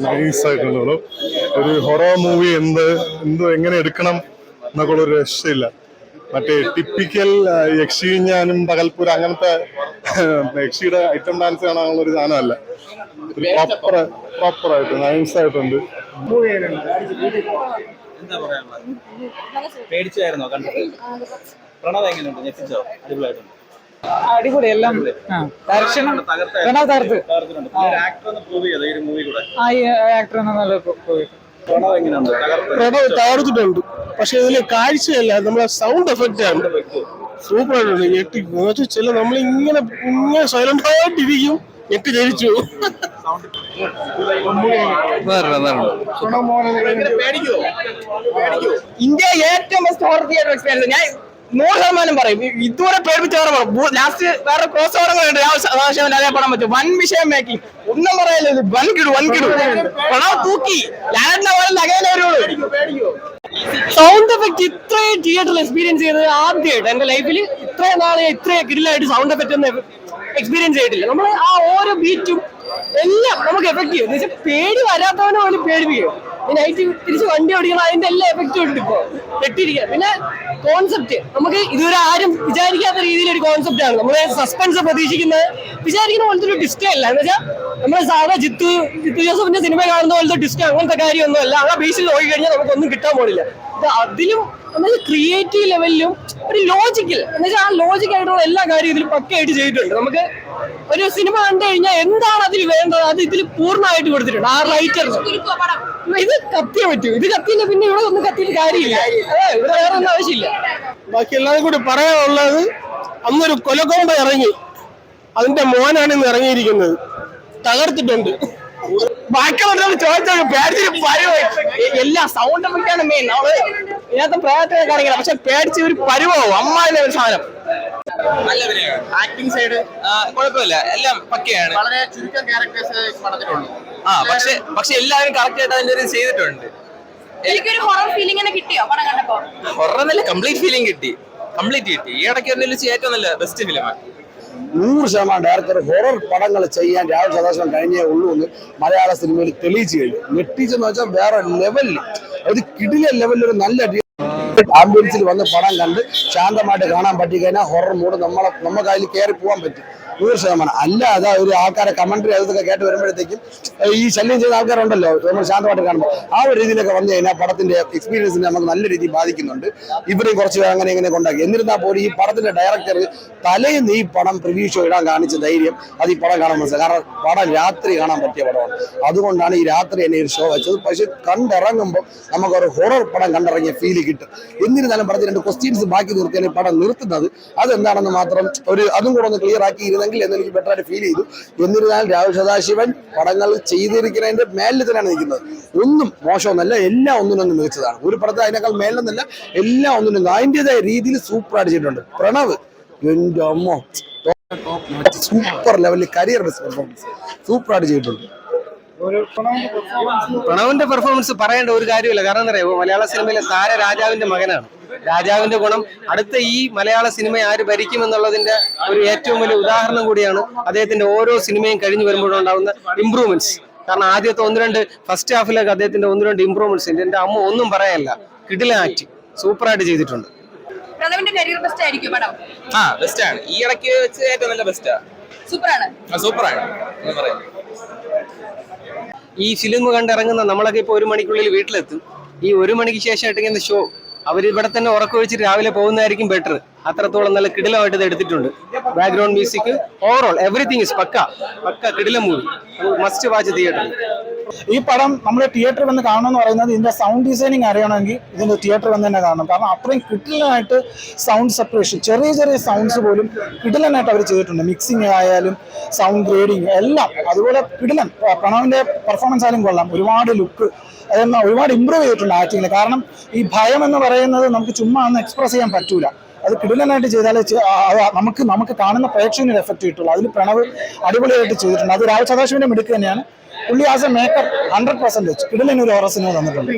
നൈസായിട്ടുണ്ടോ ഒരു horror movie എങ്ങനെ എടുക്കണം എന്നൊക്കെ ഒരു രക്ഷയില്ല. മറ്റേ ടിപ്പിക്കൽ യക്ഷിഞ്ഞാനും പകൽപ്പൂരം അങ്ങനത്തെ യക്ഷിയുടെ ഐറ്റം ഡാൻസ് കാണാനുള്ള ഒരു സാധനമല്ല. ഒരു പ്രോപ്പറായിട്ട് നൈസായിട്ടുണ്ട്. പേടിച്ചായിരുന്നോ കണ്ടത്? പ്രണവ് എങ്ങനെയുണ്ട്? ഞെട്ടിച്ചോ? അടിപൊളിയായിട്ടുണ്ട്. അടിപൊളി എല്ലാം പ്രണവ് തകർത്തിട്ടുണ്ട്. പക്ഷെ ഇതിലെ കാഴ്ചയല്ല, നമ്മളെ സൗണ്ട് എഫക്റ്റ് ആണ് സൂപ്പർ ആയിട്ടുണ്ട്. ഞെട്ടി ചില നമ്മൾ ഇങ്ങനെ സൈലന്റ് ആയിട്ടിരിക്കും, ഞെട്ടി ധരിച്ചു. ഇന്ത്യ ഏറ്റവും ബെസ്റ്റ് ഹോറർ തിയേറ്റർ എക്സ്പീരിയൻസ് ഞാൻ 100% പറയും. ഇതുവരെ പേടിപ്പിച്ചു. ലാസ്റ്റ് വേറെ ക്രോസ് ഓവറുകളുണ്ട്. അതേ പടാൻ പറ്റും. വൻ വിഷയം മേക്കിംഗ് ഒന്നും പറയല്ലോ. വൻകിടു പണം തൂക്കി സൗണ്ട് എഫക്ട് ഇത്രയും തിയേറ്ററിൽ എക്സ്പീരിയൻസ് ചെയ്തത് ആദ്യമായിട്ട് എന്റെ ലൈഫിൽ. ഇത്രയും നാളെ ഇത്രയും കിടിലായിട്ട് സൗണ്ട് എഫക്ട് ഒന്നും എക്സ്പീരിയൻസ് ചെയ്തിട്ടില്ല. നമ്മൾ ആ ഓരോ ബീറ്റും എല്ലാം നമുക്ക് എഫക്ട് ചെയ്യും. എന്ന് വെച്ചാൽ പേടി വരാത്തവനെ പോലും പേടിപ്പിക്കും. നൈറ്റ് തിരിച്ച് വണ്ടി ഓടിക്കണം, അതിന്റെ എല്ലാ എഫക്റ്റും ഉണ്ട് ഇപ്പൊ പെട്ടിരിക്കുക. പിന്നെ കോൺസെപ്റ്റ് നമുക്ക് ഇതുവരെ ആരും വിചാരിക്കാത്ത രീതിയിൽ ഒരു കോൺസെപ്റ്റ് ആണ്. നമ്മള് സസ്പെൻസ് പ്രതീക്ഷിക്കുന്നത് വിചാരിക്കുന്ന പോലത്തെ ഒരു ഡിസ്റ്റേ അല്ല. എന്ന് വെച്ചാൽ നമ്മള് സാധാ ജിത്തു ജോസഫിന്റെ സിനിമ കാണുന്ന പോലത്തെ ഡിസ്റ്റേ അങ്ങനത്തെ കാര്യമൊന്നും അല്ല. ആ ബേസിൽ നോക്കി കഴിഞ്ഞാൽ നമുക്കൊന്നും കിട്ടാൻ പോലില്ല. അതിലും നമ്മൾ ക്രിയേറ്റീവ് ലെവലിലും ഒരു ലോജിക്കൽ എന്ന് വെച്ചാൽ ആ ലോജിക്കായിട്ടുള്ള എല്ലാ കാര്യവും ഇതിൽ പക്കയായിട്ട് ചെയ്തിട്ടുണ്ട്. നമുക്ക് ഒരു സിനിമ കണ്ടു കഴിഞ്ഞാൽ എന്താണ് അതിൽ വേണ്ടത് അത് ഇതിൽ പൂർണ്ണമായിട്ട് കൊടുത്തിട്ടുണ്ട്. ആ റൈറ്റർ ഇത് കത്തിയേ പറ്റൂ. ഇത് കത്തിയില്ല പിന്നെ ഇവിടെ ഒന്നും കത്തിയിട്ട് കാര്യമില്ല. ഇവിടെ വേറെ ഒന്നും ആവശ്യമില്ല. ബാക്കി എല്ലാവരും കൂടി പറയാനുള്ളത്, അന്നൊരു കൊലക്കൊമ്പ ഇറങ്ങി, അതിന്റെ മോനാണ് ഇന്ന് ഇറങ്ങിയിരിക്കുന്നത്. തകർത്തിട്ടുണ്ട്. ബാക്കിയുള്ളവരോട് ചോദിച്ചാൽ എല്ലാ സൗണ്ട് എഫക്റ്റാണ് മെയിൻ. നമ്മള് ഇതിനകത്ത് പ്രയത്നം കാണിക്കണം, പക്ഷെ പേടിച്ച് ഒരു പരുവാവും. അമ്മാതിന്റെ ഒരു സാധനം. നല്ല ആക്ടിംഗ് സൈഡ് കുഴപ്പമില്ല, എല്ലാം പക്കയാണ്. വളരെ ചുരുക്കം ക്യാരക്ടേഴ്സ് പടത്തിലുള്ളൂ. പക്ഷെ എല്ലാവരും കറക്റ്റ് ആയിട്ട് അതിന്റെ ഒരു ചെയ്തിട്ടുണ്ട്. എനിക്കൊരു ഹൊറർ ഫീലിംഗ് കിട്ടിയോ പടം കണ്ടപ്പോ? ഹൊറർ എന്നല്ല, കംപ്ലീറ്റ് ഫീലിംഗ് കിട്ടി. ഈ ഇടയ്ക്ക് ഏറ്റവും നല്ല ബെസ്റ്റ് ഫിലിമാണ്. 100% ഡയറക്ടർ ഹൊറർ പടങ്ങൾ ചെയ്യാൻ രാഹുൽ സദാശിവൻ കഴിഞ്ഞേ ഉള്ളൂ എന്ന് മലയാള സിനിമയിൽ തെളിയിച്ചു കഴിഞ്ഞു. ഞെട്ടിച്ചെന്ന് വെച്ചാൽ വേറെ ലെവലിൽ, ഒരു കിടില ലെവലിൽ ഒരു നല്ല ആംബുലൻസിൽ വന്ന് പടം കണ്ട് ശാന്തമായിട്ട് കാണാൻ പറ്റിക്കഴിഞ്ഞാൽ ഹൊറർ മൂഡ് നമുക്ക് അതിൽ കയറി പോകാൻ പറ്റും 100%. അല്ലാതെ ഒരു ആൾക്കാരെ കമന്ററി അതൊക്കെ കേട്ട് വരുമ്പോഴത്തേക്കും ഈ ശല്യം ചെയ്യുന്ന ആൾക്കാരുണ്ടല്ലോ, നമ്മൾ ശാന്തമായിട്ട് കാണുമ്പോൾ ആ ഒരു രീതിയിലൊക്കെ വന്നു കഴിഞ്ഞാൽ പടത്തിന്റെ എക്സ്പീരിയൻസിനെ നമുക്ക് നല്ല രീതിയിൽ ബാധിക്കുന്നുണ്ട്. ഇവരെയും കുറച്ച് അങ്ങനെ ഇങ്ങനെ കൊണ്ടാക്കി. എന്നിരുന്നാൽ പോലും ഈ പടത്തിന്റെ ഡയറക്ടർ തലേന്ന് ഈ പടം പ്രിവ്യൂ ഷോ ഇടാൻ കാണിച്ച ധൈര്യം അത് ഈ പടം കാണാൻ മനസ്സിലായി. കാരണം പടം രാത്രി കാണാൻ പറ്റിയ പടമാണ്. അതുകൊണ്ടാണ് ഈ രാത്രി എന്നെ ഒരു ഷോ വെച്ചത്. പക്ഷെ കണ്ടിറങ്ങുമ്പോൾ നമുക്കൊരു ഹൊറർ പടം കണ്ടിറങ്ങിയ ഫീല് കിട്ടും. എന്നിരുന്നാലും പടത്തിൽ 2 ക്വസ്റ്റ്യൻസ് ബാക്കി നിർത്തിയാണ് ഈ പടം നിർത്തുന്നത്. അതെന്താണെന്ന് മാത്രം അതും കൂടെ ഒന്ന് ക്ലിയർ ആക്കി എന്ന് എനിക്ക് ബെറ്ററായിട്ട് ഫീൽ ചെയ്തു. എന്നിരുന്നാൽ രാഹുൽ സദാശിവൻ പടങ്ങൾ ചെയ്തിരിക്കുന്നതിന്റെ മേലിൽ തന്നെയാണ് നിൽക്കുന്നത്. ഒന്നും മോശമൊന്നല്ല, എല്ലാം ഒന്നിനൊന്നും മികച്ചതാണ്. ഒരു പടത്തെ അതിനേക്കാൾ മേലെന്നല്ല, എല്ലാം ഒന്നിനും അതിൻ്റെതായ രീതിയിൽ സൂപ്പറായിട്ട് ചെയ്തിട്ടുണ്ട്. പ്രണവ് എന്റെ അമ്മോ സൂപ്പർ ലെവലിൽ കരിയർ ബെസ്റ്റ് പെർഫോമൻസ് സൂപ്പറായിട്ട് ചെയ്തിട്ടുണ്ട്. പ്രണവിന്റെ പെർഫോമൻസ് പറയേണ്ട ഒരു കാര്യമില്ല. കാരണം എന്താ പറയുക, മലയാള സിനിമയിലെ താരരാജാവിന്റെ മകനാണ്. രാജാവിന്റെ ഗുണം അടുത്ത ഈ മലയാള സിനിമ ആര് ഭരിക്കുമെന്നുള്ളതിന്റെ ഒരു ഏറ്റവും വലിയ ഉദാഹരണം കൂടിയാണ് അദ്ദേഹത്തിന്റെ ഓരോ സിനിമയും കഴിഞ്ഞു വരുമ്പോഴുണ്ടാവുന്ന ഇംപ്രൂവ്മെന്റ്സ്. കാരണം ആദ്യത്തെ 1-2 ഫസ്റ്റ് ഹാഫിലൊക്കെ അദ്ദേഹത്തിന്റെ 1-2 ഇംപ്രൂവ്മെന്റ്സ് ഉണ്ട്. എന്റെ അമ്മ ഒന്നും പറയാനില്ല, കിടിലൻ ആക്ട് സൂപ്പറായിട്ട് ചെയ്തിട്ടുണ്ട്. പ്രണവിന്റെ കരിയർ ബെസ്റ്റ് ആയിരിക്കും പടം. ബെസ്റ്റ് ആണ്. ഈ ഇടയ്ക്ക് വെച്ച് ഏറ്റവും നല്ല ബെസ്റ്റാ. സൂപ്പറാണ്. ഈ ഫിലിം കണ്ടിറങ്ങുന്ന നമ്മളൊക്കെ ഇപ്പൊ 1 മണിക്കുള്ളിൽ വീട്ടിലെത്തും. ഈ 1 മണിക്ക് ശേഷം ഇട്ടിരിക്കുന്ന ഷോ അവരിവിടെ തന്നെ ഉറക്കമൊഴിച്ചിട്ട് രാവിലെ പോകുന്നതായിരിക്കും ബെറ്റർ. അത്രത്തോളം നല്ല കിടിലമായിട്ട് ഇത് എടുത്തിട്ടുണ്ട്. Background music, overall everything is pakka കിടില മൂവി. മസ്റ്റ് വാച്ച് തിയേറ്ററിൽ. ഈ പടം നമ്മൾ തിയേറ്ററിൽ വന്ന് കാണണമെന്ന് പറയുന്നത് ഇതിന്റെ സൗണ്ട് ഡിസൈനിങ് അറിയണമെങ്കിൽ ഇതിന്റെ തിയേറ്ററിൽ വന്ന് തന്നെ കാണണം. കാരണം അത്രയും കിടിലനായിട്ട് സൗണ്ട് സെപ്പറേഷൻ, ചെറിയ സൗണ്ട്സ് പോലും കിടിലനായിട്ട് അവർ ചെയ്തിട്ടുണ്ട്. മിക്സിങ് ആയാലും സൗണ്ട് ഗ്രേഡിങ് എല്ലാം അതുപോലെ കിടിലൻ. പ്രണവിന്റെ പെർഫോമൻസ് ആയാലും കൊള്ളാം. ഒരുപാട് ലുക്ക് അതെല്ലാം ഒരുപാട് ഇമ്പ്രൂവ് ചെയ്തിട്ടുണ്ട് ആക്ടിങ്ങിൽ. കാരണം ഈ ഭയം എന്ന് പറയുന്നത് നമുക്ക് ചുമ്മാ ഒന്ന് എക്സ്പ്രസ് ചെയ്യാൻ പറ്റൂല. അത് കിടിലനായിട്ട് ചെയ്താലേ നമുക്ക് കാണുന്ന പ്രേക്ഷകന് എഫക്ട് കിട്ടുള്ളൂ. അതിൽ പ്രണവ് അടിപൊളിയായിട്ട് ചെയ്തിട്ടുണ്ട്. അത് രാഹുൽ സദാശിവന്റെ മിടുക്ക് തന്നെയാണ്. പുള്ളി ആസ് എ മേക്കർ 100% കിടിലൻ ഒരു ഹൊറർ സിനിമ തന്നിട്ടുണ്ട്.